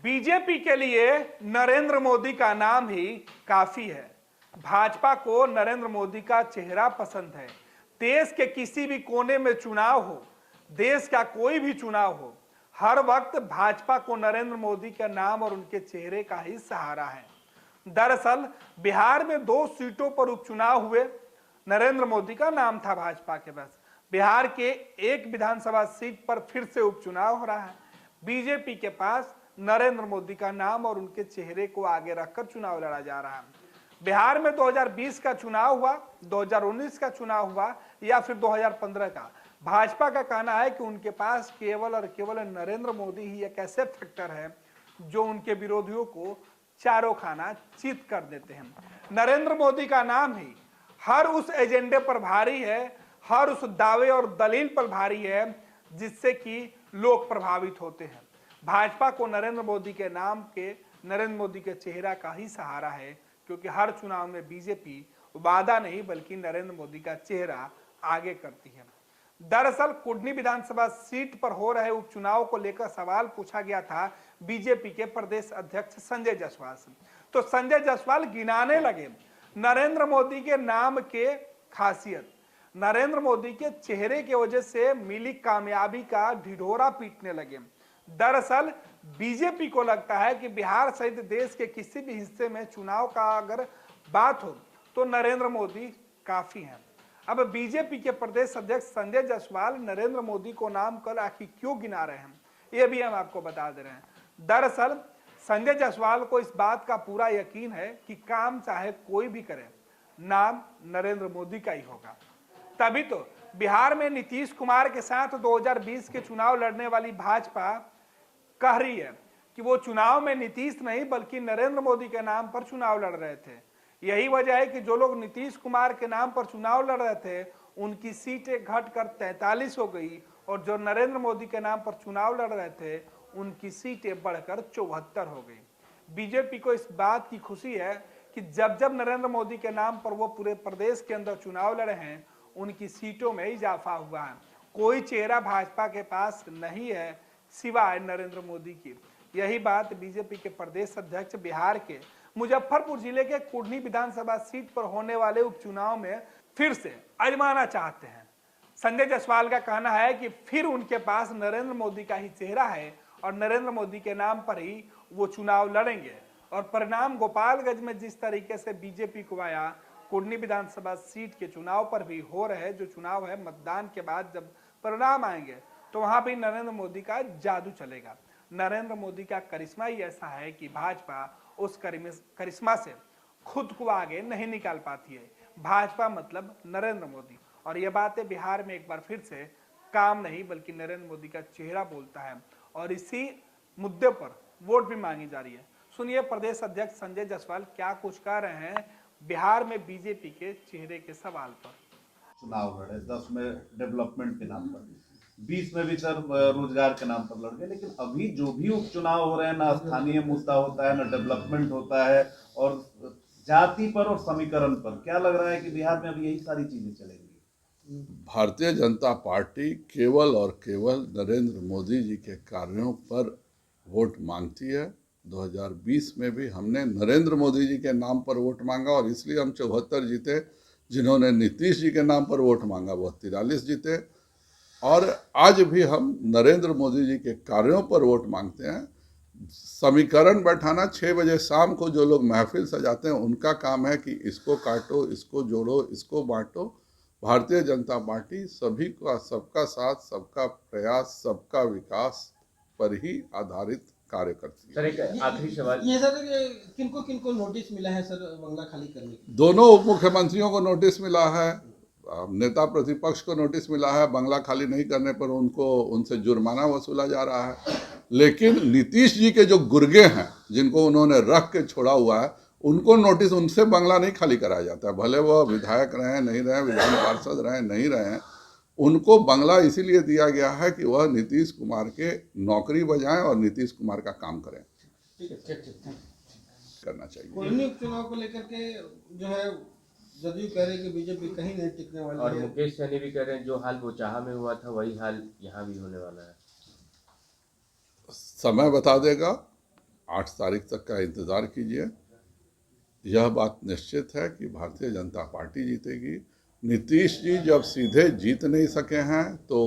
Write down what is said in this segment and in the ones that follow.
BJP के लिए नरेंद्र मोदी का नाम ही काफी है। भाजपा को नरेंद्र मोदी का चेहरा पसंद है। देश के किसी भी कोने में चुनाव हो, देश का कोई भी चुनाव हो, हर वक्त भाजपा को नरेंद्र मोदी का नाम और उनके चेहरे का ही सहारा है। दरअसल बिहार में 2 सीटों पर उपचुनाव हुए। नरेंद्र मोदी का नाम था भाजपा के पास। बिहार के एक विधानसभा सीट पर फिर से उपचुनाव हो रहा है। बीजेपी के पास नरेंद्र मोदी का नाम और उनके चेहरे को आगे रखकर चुनाव लड़ा जा रहा है। बिहार में 2020 का चुनाव हुआ, 2019 का चुनाव हुआ या फिर 2015 का, भाजपा का कहना है कि उनके पास केवल और केवल नरेंद्र मोदी ही एक ऐसे फैक्टर है जो उनके विरोधियों को चारों खाना चित कर देते हैं। नरेंद्र मोदी का नाम ही हर उस एजेंडे पर भारी है, हर उस दावे और दलील पर भारी है जिससे कि लोग प्रभावित होते हैं। भाजपा को नरेंद्र मोदी के नाम के, नरेंद्र मोदी के चेहरा का ही सहारा है, क्योंकि हर चुनाव में बीजेपी वादा नहीं बल्कि नरेंद्र मोदी का चेहरा आगे करती है। दरअसल कुडनी विधानसभा सीट पर हो रहे उपचुनाव को लेकर सवाल पूछा गया था बीजेपी के प्रदेश अध्यक्ष संजय जायसवाल से। तो संजय जायसवाल गिनाने लगे नरेंद्र मोदी के नाम के खासियत, नरेंद्र मोदी के चेहरे की वजह से मिली कामयाबी का ढिढोरा पीटने लगे। दरअसल बीजेपी को लगता है कि बिहार सहित देश के किसी भी हिस्से में चुनाव का अगर बात हो तो नरेंद्र मोदी काफी हैं। अब बीजेपी के प्रदेश अध्यक्ष संजय जायसवाल नरेंद्र मोदी को नाम कर आखिर क्यों गिना रहे हैं, ये भी हम आपको बता दे रहे हैं। दरअसल संजय जायसवाल को इस बात का पूरा यकीन है कि काम चाहे कोई भी करे, नाम नरेंद्र मोदी का ही होगा। तभी तो बिहार में नीतीश कुमार के साथ 2020 के चुनाव लड़ने वाली भाजपा कह रही है कि वो चुनाव में नीतीश नहीं बल्कि नरेंद्र मोदी के नाम पर चुनाव लड़ रहे थे। यही वजह है कि जो लोग नीतीश कुमार के नाम पर चुनाव लड़ रहे थे उनकी सीटें घटकर 43 हो गई, और जो नरेंद्र मोदी के नाम पर चुनाव लड़ रहे थे उनकी सीटें बढ़कर 74 हो गई। बीजेपी को इस बात की खुशी है कि जब जब नरेंद्र मोदी के नाम पर वो पूरे प्रदेश के अंदर चुनाव लड़े हैं उनकी सीटों में इजाफा हुआ है। कोई चेहरा भाजपा के पास नहीं है सिवाय नरेंद्र मोदी की। यही बात बीजेपी के प्रदेश अध्यक्ष बिहार के मुजफ्फरपुर जिले के कुडनी विधानसभा सीट पर होने वाले उपचुनाव में फिर से आजमाना चाहते हैं। संजय जायसवाल का कहना है कि फिर उनके पास नरेंद्र मोदी का ही चेहरा है और नरेंद्र मोदी के नाम पर ही वो चुनाव लड़ेंगे। और परिणाम गोपालगंज में जिस तरीके से बीजेपी को आया, कुडनी विधानसभा सीट के चुनाव पर भी हो रहे जो चुनाव है, मतदान के बाद जब परिणाम आएंगे तो वहां भी नरेंद्र मोदी का जादू चलेगा। नरेंद्र मोदी का करिश्मा ही ऐसा है कि भाजपा उस करिश्मा से खुद को आगे नहीं निकाल पाती है। भाजपा मतलब नरेंद्र मोदी, और ये बातें बिहार में एक बार फिर से काम नहीं बल्कि नरेंद्र मोदी का चेहरा बोलता है, और इसी मुद्दे पर वोट भी मांगी जा रही है। सुनिए प्रदेश अध्यक्ष संजय जायसवाल क्या कुछ कह रहे हैं बिहार में बीजेपी के चेहरे के सवाल पर। चुनाव लड़े, 10 में डेवलपमेंट के नाम पर, 20 में भी सर रोजगार के नाम पर लड़ गए, लेकिन अभी जो भी उपचुनाव हो रहे हैं ना स्थानीय मुद्दा होता है, ना डेवलपमेंट होता है, और जाति पर और समीकरण पर। क्या लग रहा है कि बिहार में अभी यही सारी चीजें चलेंगी? भारतीय जनता पार्टी केवल और केवल नरेंद्र मोदी जी के कार्यों पर वोट मांगती है। 2020 में भी हमने नरेंद्र मोदी जी के नाम पर वोट मांगा और इसलिए हम 74 जीते। जिन्होंने नीतीश जी के नाम पर वोट मांगा वो 43 जीते। और आज भी हम नरेंद्र मोदी जी के कार्यों पर वोट मांगते हैं। समीकरण बैठाना 6 बजे शाम को जो लोग महफिल सजाते हैं उनका काम है कि इसको काटो, इसको जोड़ो, इसको बांटो। भारतीय जनता पार्टी सभी का, सबका साथ, सबका प्रयास, सबका विकास पर ही आधारित कार्य करती है। सर एक आखिरी सवाल, ये सर किनको किनको नोटिस मिला है सर बंगला खाली करने की? दोनों उप मुख्यमंत्रियों को नोटिस मिला है, नेता प्रतिपक्ष को नोटिस मिला है। बंगला खाली नहीं करने पर उनसे जुर्माना वसूला जा रहा है। लेकिन नीतीश जी के जो गुर्गे हैं जिनको उन्होंने रख के छोड़ा हुआ है उनको नोटिस, उनसे बंगला नहीं खाली कराया जाता है। भले वह विधायक रहे नहीं रहे, विधान पार्षद रहे नहीं रहे, उनको बंगला इसीलिए दिया गया है कि वह नीतीश कुमार के नौकरी बजाएं और नीतीश कुमार का काम करें। करना चाहिए। कुडनी उपचुनाव को लेकर के जो है जदयू कह रहे हैं कि बीजेपी कहीं नहीं टिकने वाली और है। मुकेश सहनी भी कह रहे हैं जो हाल बोचाहा में हुआ था वही हाल यहाँ भी होने वाला है। समय बता देगा। 8 तारीख तक का इंतज़ार कीजिए। यह बात निश्चित है कि भारतीय जनता पार्टी जीतेगी। नीतीश जी जब सीधे जीत नहीं सके हैं तो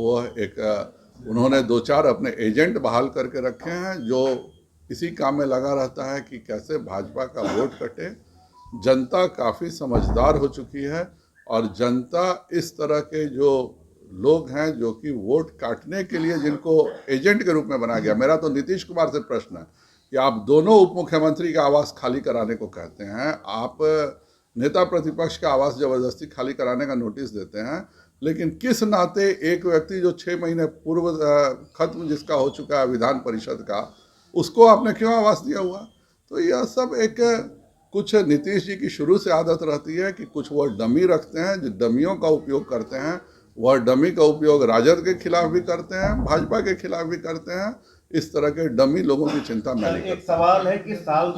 उन्होंने 2-4 अपने एजेंट बहाल करके रखे हैं जो इसी काम में लगा रहता है कि कैसे भाजपा का वोट कटे। जनता काफ़ी समझदार हो चुकी है और जनता इस तरह के जो लोग हैं जो कि वोट काटने के लिए जिनको एजेंट के रूप में बनाया गया। मेरा तो नीतीश कुमार से प्रश्न है कि आप दोनों उप मुख्यमंत्री का आवास खाली कराने को कहते हैं, आप नेता प्रतिपक्ष का आवास जबरदस्ती खाली कराने का नोटिस देते हैं, लेकिन किस नाते एक व्यक्ति जो 6 महीने पूर्व खत्म जिसका हो चुका है विधान परिषद का, उसको आपने क्यों आवास दिया हुआ? तो यह सब कुछ नीतीश जी की शुरू से आदत रहती है कि कुछ वो डमी रखते हैं, जो डमियों का उपयोग करते हैं। वह डमी का उपयोग राजद के खिलाफ भी करते हैं, भाजपा के खिलाफ भी करते हैं। इस तरह के डमी लोगों की चिंता मैं नहीं एक सवाल है कि साल